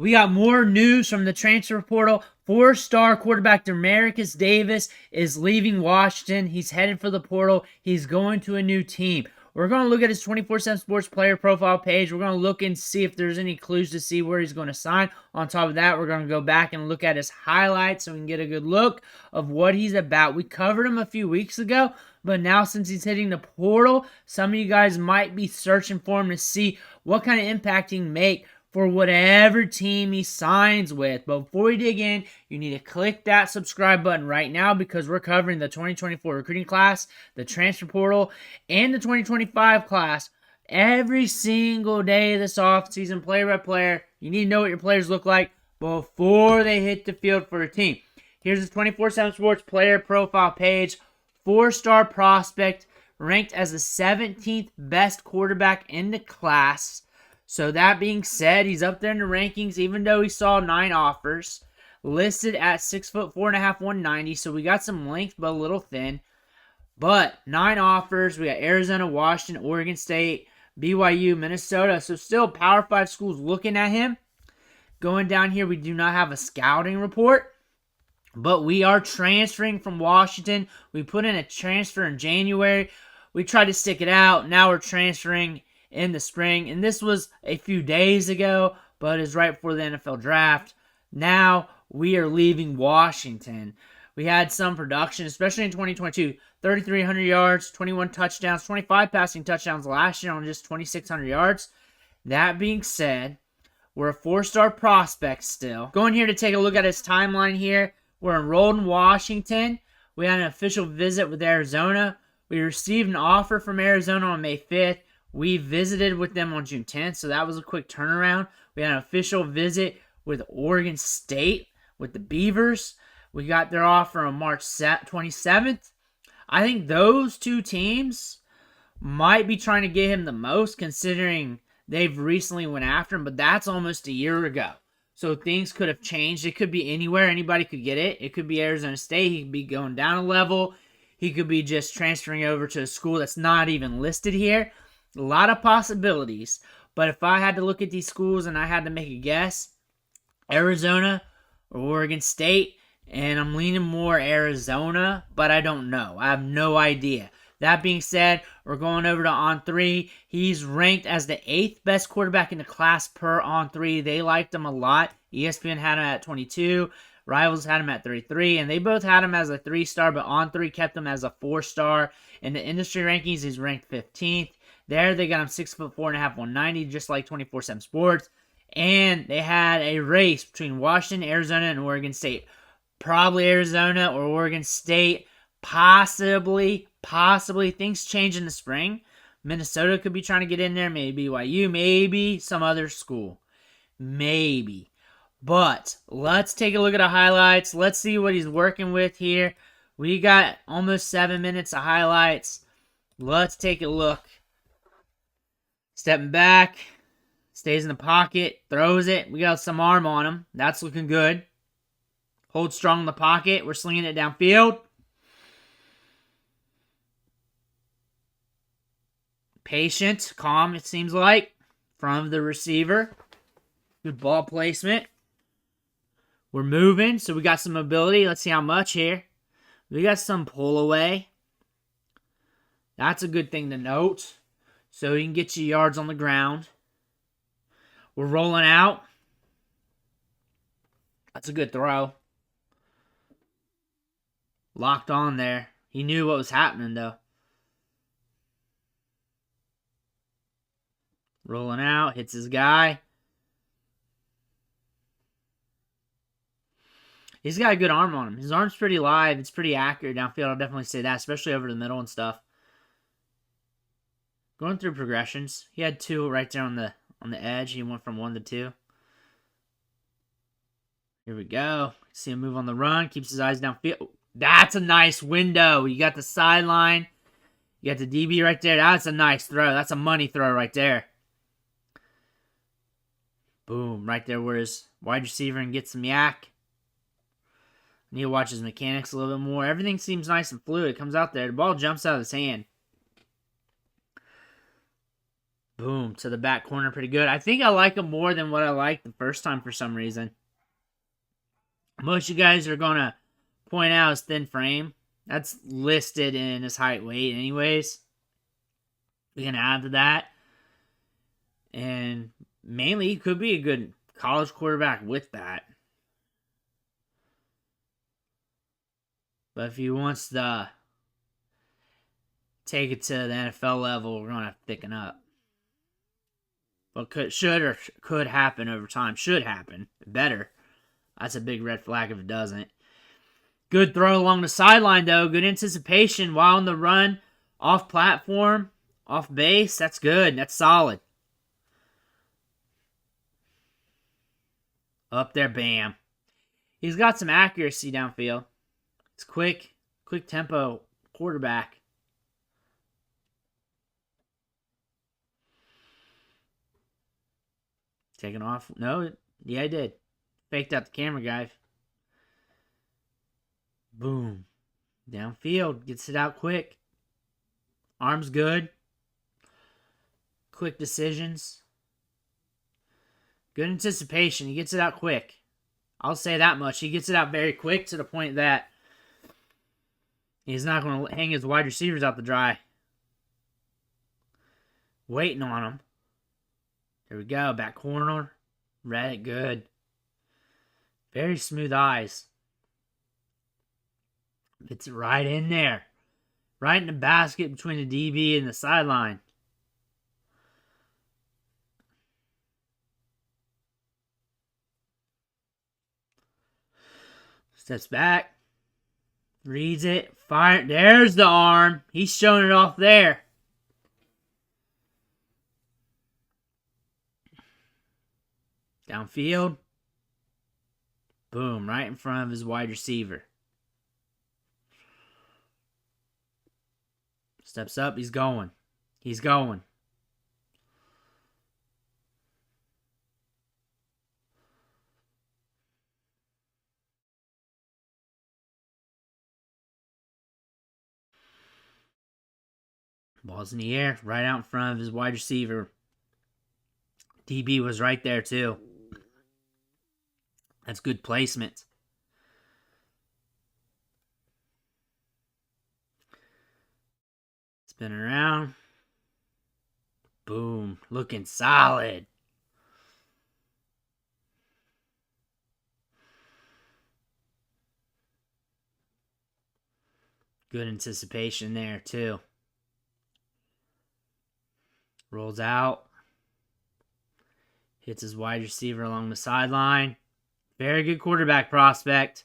We got more news from the transfer portal. Four-star quarterback Dermaricus Davis is leaving Washington. He's headed for the portal. He's going to a new team. We're going to look at his 24/7 Sports player profile page. We're going to look and see if there's any clues to see where he's going to sign. On top of that, we're going to go back and look at his highlights so we can get a good look of what he's about. We covered him a few weeks ago, but now since he's hitting the portal, some of you guys might be searching for him to see what kind of impact he can make for whatever team he signs with. But before we dig in, you need to click that subscribe button right now because we're covering the 2024 recruiting class, the transfer portal, and the 2025 class every single day of this offseason, player by player. You need to know what your players look like before they hit the field for a team. Here's the 24/7 Sports player profile page. Four-star prospect, ranked as the 17th best quarterback in the class. So that being said, he's up there in the rankings, even though he saw 9 offers. Listed at 6'4.5", 190. So we got some length, but a little thin. But 9 offers. We got Arizona, Washington, Oregon State, BYU, Minnesota. So still Power 5 schools looking at him. Going down here, we do not have a scouting report. But we are transferring from Washington. We put in a transfer in January. We tried to stick it out. Now we're transferring in the spring, and this was a few days ago, but it's right before the NFL draft. Now we are leaving Washington. We had some production, especially in 2022, 3,300 yards, 21 touchdowns, 25 passing touchdowns last year on just 2,600 yards. That being said, we're a 4-star prospect still. Going here to take a look at his timeline here. We're enrolled in Washington. We had an official visit with Arizona. We received an offer from Arizona on May 5th. We visited with them on June 10th, so that was a quick turnaround. We had an official visit with Oregon State, with the Beavers. We got their offer on March 27th. I think those two teams might be trying to get him the most, considering they've recently went after him, but that's almost a year ago. So things could have changed. It could be anywhere. Anybody could get it. It could be Arizona State. He could be going down a level. He could be just transferring over to a school that's not even listed here. A lot of possibilities, but if I had to look at these schools and I had to make a guess, Arizona or Oregon State, and I'm leaning more Arizona, but I don't know. I have no idea. That being said, we're going over to On3. He's ranked as the 8th best quarterback in the class per On3. They liked him a lot. ESPN had him at 22. Rivals had him at 33, and they both had him as a 3-star, but On3 kept him as a 4-star. In the industry rankings, he's ranked 15th. There, they got him 6'4.5", 190, just like 24/7 Sports. And they had a race between Washington, Arizona, and Oregon State. Probably Arizona or Oregon State. Possibly. Things change in the spring. Minnesota could be trying to get in there. Maybe BYU. Maybe some other school. Maybe. But let's take a look at the highlights. Let's see what he's working with here. We got almost 7 minutes of highlights. Let's take a look. Stepping back, stays in the pocket, throws it. We got some arm on him. That's looking good. Hold strong in the pocket. We're slinging it downfield. Patient, calm, it seems like, from the receiver. Good ball placement. We're moving, so we got some mobility. Let's see how much here. We got some pull away. That's a good thing to note. So you can get your yards on the ground. We're rolling out. That's a good throw. Locked on there. He knew what was happening, though. Rolling out. Hits his guy. He's got a good arm on him. His arm's pretty live. It's pretty accurate downfield. I'll definitely say that, especially over the middle and stuff. Going through progressions. He had 2 right there on the edge. He went from 1 to 2. Here we go. See him move on the run. Keeps his eyes downfield. That's a nice window. You got the sideline. You got the DB right there. That's a nice throw. That's a money throw right there. Boom. Right there where his wide receiver and gets some yak. Need to watch his mechanics a little bit more. Everything seems nice and fluid. It comes out there. The ball jumps out of his hand. Boom, to the back corner, pretty good. I think I like him more than what I liked the first time for some reason. Most of you guys are going to point out his thin frame. That's listed in his height weight anyways. We can add to that. And mainly, he could be a good college quarterback with that. But if he wants to take it to the NFL level, we're going to have to thicken up. But should happen over time. Should happen. Better. That's a big red flag if it doesn't. Good throw along the sideline, though. Good anticipation while on the run. Off platform. Off base. That's good. That's solid. Up there. Bam. He's got some accuracy downfield. It's quick tempo quarterback. Taking off. No, yeah, I did. Faked out the camera guy. Boom. Downfield. Gets it out quick. Arm's good. Quick decisions. Good anticipation. He gets it out quick. I'll say that much. He gets it out very quick to the point that he's not going to hang his wide receivers out to dry. Waiting on him. There we go. Back corner. Read it good. Very smooth eyes. It's right in there. Right in the basket between the DB and the sideline. Steps back. Reads it. Fire. There's the arm. He's showing it off there. Downfield. Boom. Right in front of his wide receiver. Steps up. He's going. He's going. Ball's in the air. Right out in front of his wide receiver. DB was right there too. That's good placement. Spinning around. Boom. Looking solid. Good anticipation there too. Rolls out. Hits his wide receiver along the sideline. Very good quarterback prospect.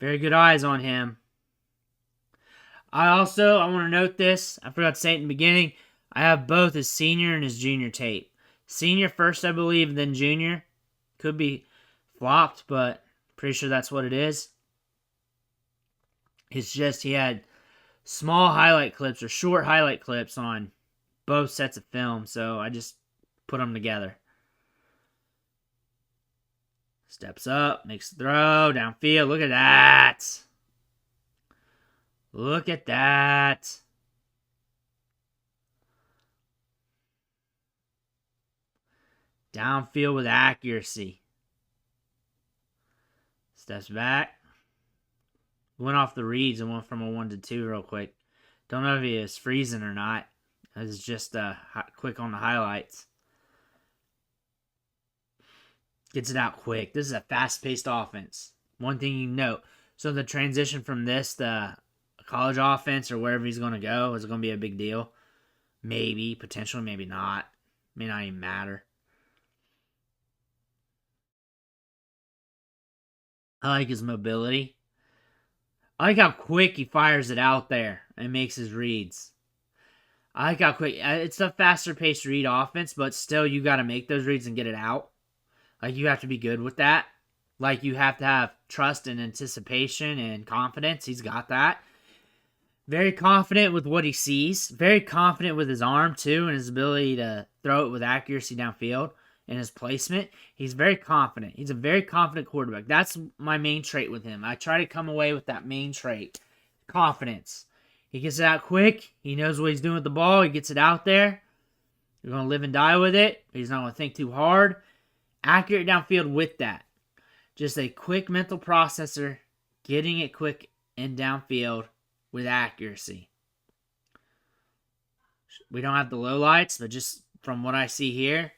Very good eyes on him. I want to note this. I forgot to say it in the beginning. I have both his senior and his junior tape. Senior first, I believe, then junior. Could be flopped, but pretty sure that's what it is. It's just he had small highlight clips or short highlight clips on both sets of film, so I just put them together. Steps up, makes the throw, downfield. Look at that. Look at that. Downfield with accuracy. Steps back. Went off the reads and went from a 1 to 2 real quick. Don't know if he is freezing or not. This is just quick on the highlights. Gets it out quick. This is a fast-paced offense. One thing you note. So the transition from this to college offense or wherever he's going to go is going to be a big deal. Maybe, potentially, maybe not. May not even matter. I like his mobility. I like how quick he fires it out there and makes his reads. I like how quick. It's a faster-paced read offense, but still you got to make those reads and get it out. Like, you have to be good with that. Like, you have to have trust and anticipation and confidence. He's got that. Very confident with what he sees. Very confident with his arm, too, and his ability to throw it with accuracy downfield and his placement. He's very confident. He's a very confident quarterback. That's my main trait with him. I try to come away with that main trait. Confidence. He gets it out quick. He knows what he's doing with the ball. He gets it out there. You're going to live and die with it. He's not going to think too hard. Accurate downfield with that. Just a quick mental processor, getting it quick and downfield with accuracy. We don't have the lowlights, but just from what I see here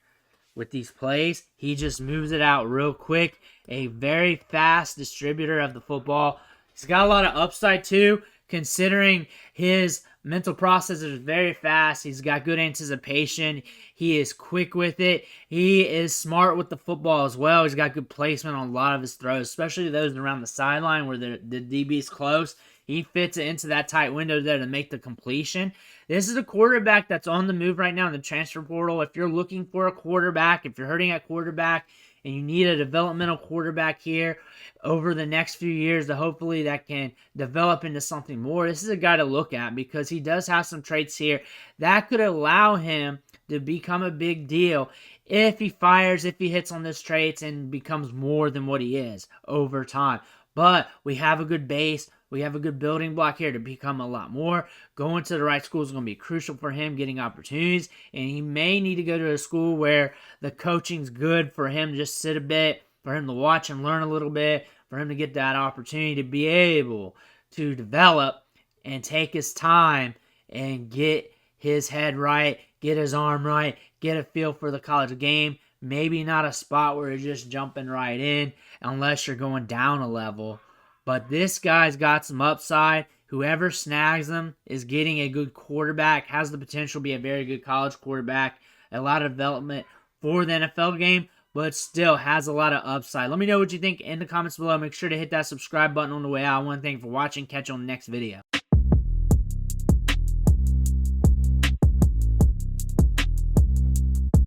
with these plays, he just moves it out real quick. A very fast distributor of the football. He's got a lot of upside too, considering his mental process is very fast. He's got good anticipation. He is quick with it. He is smart with the football as well. He's got good placement on a lot of his throws, especially those around the sideline where the DB is close. He fits it into that tight window there to make the completion. This is a quarterback that's on the move right now in the transfer portal. If you're looking for a quarterback, if you're hurting at quarterback, and you need a developmental quarterback here over the next few years to hopefully that can develop into something more, this is a guy to look at because he does have some traits here that could allow him to become a big deal if he fires, if he hits on those traits and becomes more than what he is over time. But we have a good base. We have a good building block here to become a lot more. Going to the right school is going to be crucial for him getting opportunities. And he may need to go to a school where the coaching's good for him to just sit a bit, for him to watch and learn a little bit, for him to get that opportunity to be able to develop and take his time and get his head right, get his arm right, get a feel for the college game. Maybe not a spot where you're just jumping right in unless you're going down a level. But this guy's got some upside. Whoever snags him is getting a good quarterback, has the potential to be a very good college quarterback, a lot of development for the NFL game, but still has a lot of upside. Let me know what you think in the comments below. Make sure to hit that subscribe button on the way out. I want to thank you for watching. Catch you on the next video.